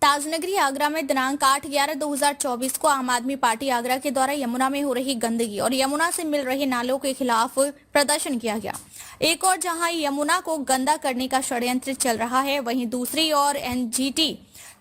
ताजनगरी आगरा में दिनांक 8/11/2024 को आम आदमी पार्टी आगरा के द्वारा यमुना में हो रही गंदगी और यमुना से मिल रहे नालों के खिलाफ प्रदर्शन किया गया। एक और जहां यमुना को गंदा करने का षड्यंत्र चल रहा है, वहीं दूसरी ओर एनजीटी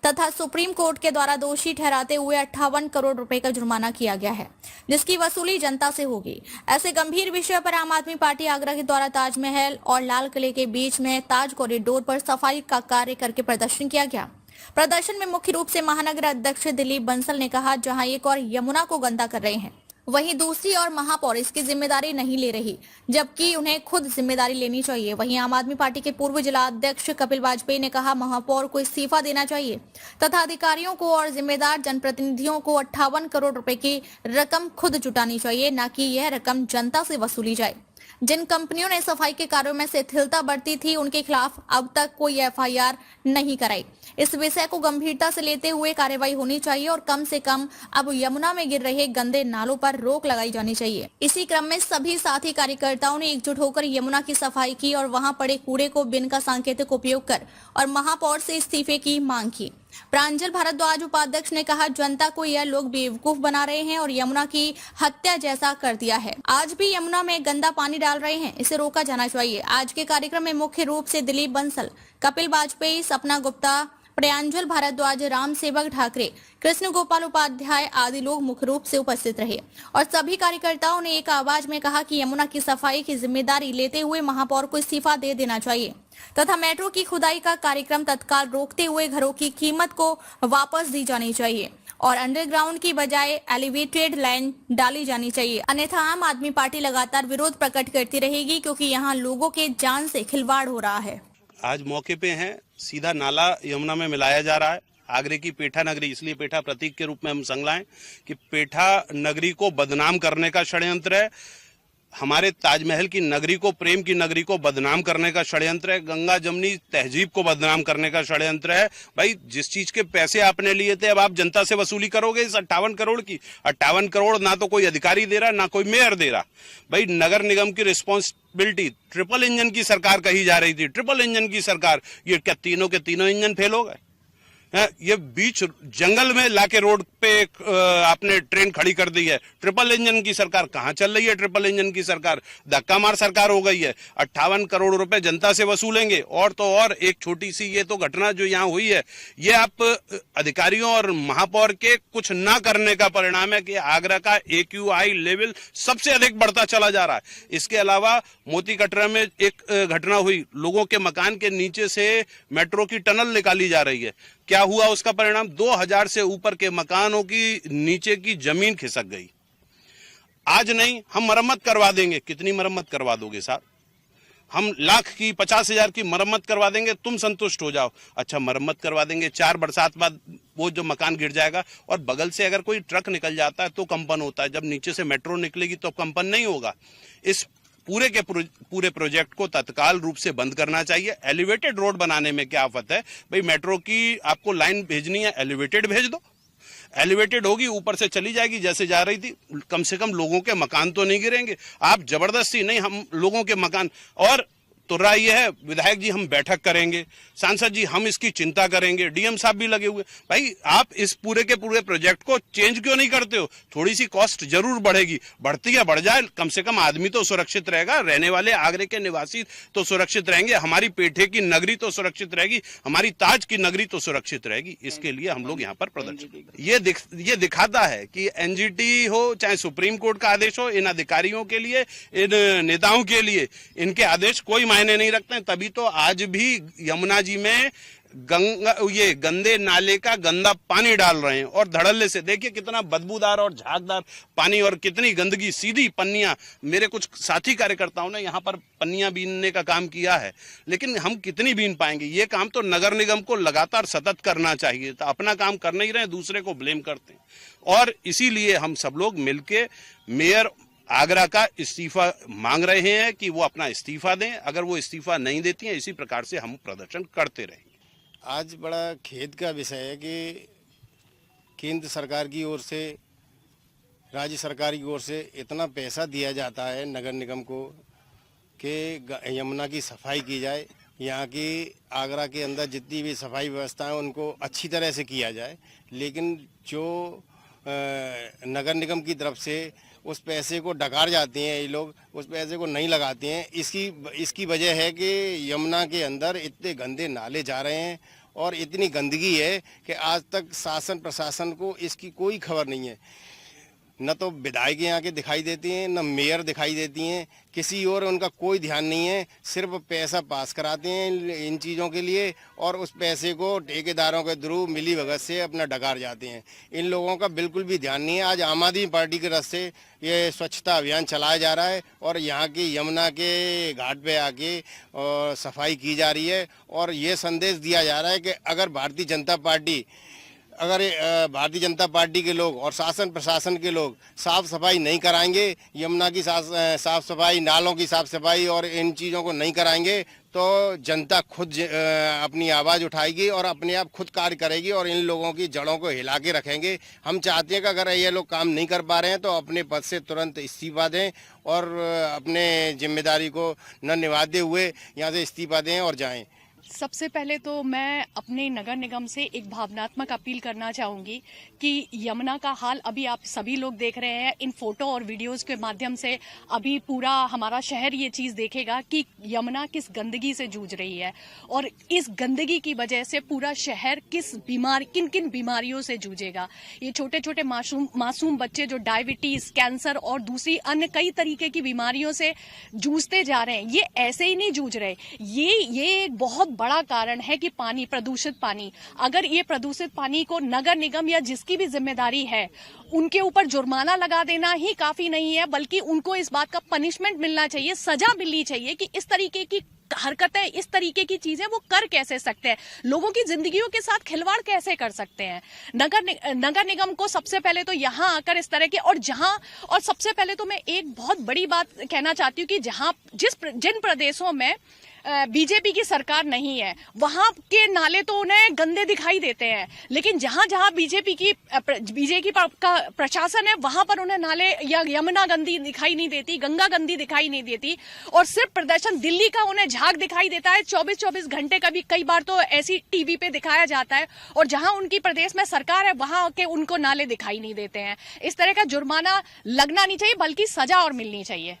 तथा सुप्रीम कोर्ट के द्वारा दोषी ठहराते हुए 58 करोड़ रुपए का जुर्माना किया गया है, जिसकी वसूली जनता से होगी। ऐसे गंभीर विषय पर आम आदमी पार्टी आगरा के द्वारा ताजमहल और लाल किले के बीच में ताज कॉरिडोर पर सफाई का कार्य करके प्रदर्शन किया गया। प्रदर्शन में मुख्य रूप से महानगर अध्यक्ष दिलीप बंसल ने कहा, जहां एक और यमुना को गंदा कर रहे हैं, वहीं दूसरी ओर महापौर इसकी जिम्मेदारी नहीं ले रही, जबकि उन्हें खुद जिम्मेदारी लेनी चाहिए। वहीं आम आदमी पार्टी के पूर्व जिला अध्यक्ष कपिल वाजपेयी ने कहा, महापौर को इस्तीफा देना चाहिए तथा अधिकारियों को और जिम्मेदार जनप्रतिनिधियों को 58 करोड़ रुपए की रकम खुद जुटानी चाहिए, न कि यह रकम जनता से वसूली जाए। जिन कंपनियों ने सफाई के कार्यों में शिथिलता बरती थी, उनके खिलाफ अब तक कोई एफआईआर नहीं कराई। इस विषय को गंभीरता से लेते हुए कार्रवाई होनी चाहिए और कम से कम अब यमुना में गिर रहे गंदे नालों पर रोक लगाई जानी चाहिए। इसी क्रम में सभी साथी कार्यकर्ताओं ने एकजुट होकर यमुना की सफाई की और वहां पड़े कूड़े को बिन का सांकेतिक उपयोग कर और महापौर से इस्तीफे की मांग की। प्रांजल भारद्वाज उपाध्यक्ष ने कहा, जनता को यह लोग बेवकूफ बना रहे हैं और यमुना की हत्या जैसा कर दिया है। आज भी यमुना में गंदा पानी डाल रहे हैं, इसे रोका जाना चाहिए। आज के कार्यक्रम में मुख्य रूप से दिलीप बंसल, कपिल वाजपेयी, सपना गुप्ता, प्रांजल भारद्वाज, राम सेवक ठाकरे, कृष्ण गोपाल उपाध्याय आदि लोग मुख्य रूप से उपस्थित रहे और सभी कार्यकर्ताओं ने एक आवाज में कहा कि यमुना की सफाई की जिम्मेदारी लेते हुए महापौर को इस्तीफा दे देना चाहिए तथा मेट्रो की खुदाई का कार्यक्रम तत्काल रोकते हुए घरों की कीमत को वापस दी जानी चाहिए और अंडरग्राउंड की बजाय एलिवेटेड लाइन डाली जानी चाहिए। अन्यथा आम आदमी पार्टी लगातार विरोध प्रकट करती रहेगी, क्योंकि यहाँ लोगों के जान से खिलवाड़ हो रहा है। आज मौके पे हैं, सीधा नाला यमुना में मिलाया जा रहा है। आगरे की पेठा नगरी, इसलिए पेठा प्रतीक के रूप में हम संगलाएं कि पेठा नगरी को बदनाम करने का षड्यंत्र है। हमारे ताजमहल की नगरी को, प्रेम की नगरी को बदनाम करने का षड्यंत्र है। गंगा जमनी तहजीब को बदनाम करने का षड्यंत्र है। भाई, जिस चीज के पैसे आपने लिए थे, अब आप जनता से वसूली करोगे इस 58 करोड़ की। 58 करोड़ ना तो कोई अधिकारी दे रहा, ना कोई मेयर दे रहा। भाई, नगर निगम की रिस्पॉन्सिबिलिटी, ट्रिपल इंजन की सरकार कही जा रही थी, ट्रिपल इंजन की सरकार। ये क्या तीनों के तीनों इंजन फेल हो गए? ये बीच जंगल में लाके रोड पे आपने ट्रेन खड़ी कर दी है। ट्रिपल इंजन की सरकार कहाँ चल रही है? ट्रिपल इंजन की सरकार धक्का मार सरकार हो गई है। 58 करोड़ रुपए जनता से वसूलेंगे। और तो और एक छोटी सी ये तो घटना जो यहाँ हुई है, ये आप अधिकारियों और महापौर के कुछ ना करने का परिणाम है कि आगरा का AQI लेवल सबसे अधिक बढ़ता चला जा रहा है। इसके अलावा मोती कटरा में एक घटना हुई, लोगों के मकान के नीचे से मेट्रो की टनल निकाली जा रही है। क्या हुआ उसका परिणाम? 2000 से ऊपर के मकानों की नीचे की जमीन खिसक गई। आज नहीं, हम मरम्मत करवा देंगे। कितनी मरम्मत करवा दोगे साहब? हम लाख की, 50,000 की मरम्मत करवा देंगे, तुम संतुष्ट हो जाओ। अच्छा, मरम्मत करवा देंगे, 4 बरसात बाद वो जो मकान गिर जाएगा और बगल से अगर कोई ट्रक निकल जाता है तो कंपन होता है, जब नीचे से मेट्रो निकलेगी तो कंपन नहीं होगा। इस पूरे के पूरे प्रोजेक्ट को तत्काल रूप से बंद करना चाहिए। एलिवेटेड रोड बनाने में क्या आफत है? भाई, मेट्रो की आपको लाइन भेजनी है, एलिवेटेड भेज दो। एलिवेटेड होगी, ऊपर से चली जाएगी जैसे जा रही थी। कम से कम लोगों के मकान तो नहीं गिरेंगे। आप जबरदस्ती नहीं, हम लोगों के मकान। और तो राय यह है, विधायक जी हम बैठक करेंगे, सांसद जी हम इसकी चिंता करेंगे, डीएम साहब भी लगे हुए। भाई, आप इस पूरे के पूरे प्रोजेक्ट को चेंज क्यों नहीं करते हो? थोड़ी सी कॉस्ट जरूर बढ़ेगी, बढ़ती है बढ़ जाए, कम से कम आदमी तो सुरक्षित रहेगा, रहने वाले आगरे के निवासी तो सुरक्षित रहेंगे, हमारी पेठे की नगरी तो सुरक्षित रहेगी, हमारी ताज की नगरी तो सुरक्षित रहेगी। इसके लिए हम लोग यहाँ पर प्रदर्शन, ये दिखाता है कि एनजीटी हो चाहे सुप्रीम कोर्ट का आदेश हो, इन अधिकारियों के लिए, इन नेताओं के लिए इनके आदेश कोई मायने नहीं रखते हैं। तभी तो आज भी यमुना जी में ये गंदे नाले का गंदा पानी डाल रहे हैं और धड़ल्ले से। देखिए कितना बदबूदार और झागदार पानी और कितनी गंदगी, सीधी पन्नियां। मेरे कुछ साथी कार्यकर्ताओं ने यहाँ पर पन्नियां बीनने का काम किया है, लेकिन हम कितनी बीन पाएंगे? ये काम तो नगर निगम को लगातार सतत करना चाहिए। तो अपना काम कर नहीं रहे, दूसरे को ब्लेम करते हैं। और इसीलिए हम सब लोग मिलके मेयर आगरा का इस्तीफा मांग रहे हैं कि वो अपना इस्तीफा दें। अगर वो इस्तीफा नहीं देती हैं, इसी प्रकार से हम प्रदर्शन करते रहेंगे। आज बड़ा खेद का विषय है कि केंद्र सरकार की ओर से, राज्य सरकार की ओर से इतना पैसा दिया जाता है नगर निगम को कि यमुना की सफाई की जाए, यहाँ की आगरा के अंदर जितनी भी सफाई व्यवस्था है उनको अच्छी तरह से किया जाए। लेकिन जो नगर निगम की तरफ से उस पैसे को डकार जाते हैं, ये लोग उस पैसे को नहीं लगाते हैं। इसकी वजह है कि यमुना के अंदर इतने गंदे नाले जा रहे हैं और इतनी गंदगी है कि आज तक शासन प्रशासन को इसकी कोई खबर नहीं है। न तो विधायक यहाँ के दिखाई देती हैं, न मेयर दिखाई देती हैं, किसी और उनका कोई ध्यान नहीं है। सिर्फ पैसा पास कराते हैं इन चीज़ों के लिए और उस पैसे को ठेकेदारों के थ्रू मिली भगत से अपना डकार जाते हैं। इन लोगों का बिल्कुल भी ध्यान नहीं है। आज आम आदमी पार्टी के रस से ये स्वच्छता अभियान चलाया जा रहा है और यहाँ की यमुना के घाट पे आके सफाई की जा रही है और ये संदेश दिया जा रहा है कि अगर भारतीय जनता पार्टी के लोग और शासन प्रशासन के लोग साफ सफाई नहीं कराएंगे, यमुना की साफ सफाई, नालों की साफ सफाई और इन चीज़ों को नहीं कराएंगे तो जनता खुद अपनी आवाज़ उठाएगी और अपने आप खुद कार्य करेगी और इन लोगों की जड़ों को हिला के रखेंगे। हम चाहते हैं कि अगर ये लोग काम नहीं कर पा रहे हैं तो अपने पद से तुरंत इस्तीफा दें और अपने जिम्मेदारी को न निभाते हुए यहाँ से इस्तीफा दें और जाएं। सबसे पहले तो मैं अपने नगर निगम से एक भावनात्मक अपील करना चाहूंगी कि यमुना का हाल अभी आप सभी लोग देख रहे हैं। इन फोटो और वीडियोस के माध्यम से अभी पूरा हमारा शहर ये चीज देखेगा कि यमुना किस गंदगी से जूझ रही है और इस गंदगी की वजह से पूरा शहर किन किन बीमारियों से जूझेगा। ये छोटे छोटे मासूम बच्चे जो डायबिटीज, कैंसर और दूसरी अन्य कई तरीके की बीमारियों से जूझते जा रहे हैं, ये ऐसे ही नहीं जूझ रहे। ये एक बहुत बड़ा कारण है कि प्रदूषित पानी, अगर ये प्रदूषित पानी को नगर निगम या जिसकी भी जिम्मेदारी है उनके ऊपर जुर्माना लगा देना ही काफी नहीं है, बल्कि उनको इस बात का पनिशमेंट मिलना चाहिए, सजा मिलनी चाहिए कि इस तरीके की हरकतें, इस तरीके की चीजें वो कर कैसे सकते हैं, लोगों की जिंदगियों के साथ खिलवाड़ कैसे कर सकते हैं। नगर निगम को सबसे पहले तो यहाँ आकर इस तरह के और सबसे पहले तो मैं एक बहुत बड़ी बात कहना चाहती हूँ कि जिन प्रदेशों में बीजेपी की सरकार नहीं है वहां के नाले तो उन्हें गंदे दिखाई देते हैं, लेकिन जहां जहां बीजेपी का प्रशासन है वहां पर उन्हें नाले या यमुना गंदी दिखाई नहीं देती, गंगा गंदी दिखाई नहीं देती और सिर्फ प्रदर्शन दिल्ली का उन्हें झाग दिखाई देता है। 24-24 घंटे का भी कई बार तो ऐसी टीवी पे दिखाया जाता है और जहां उनकी प्रदेश में सरकार है वहां के उनको नाले दिखाई नहीं देते हैं। इस तरह का जुर्माना लगना नहीं चाहिए बल्कि सजा और मिलनी चाहिए।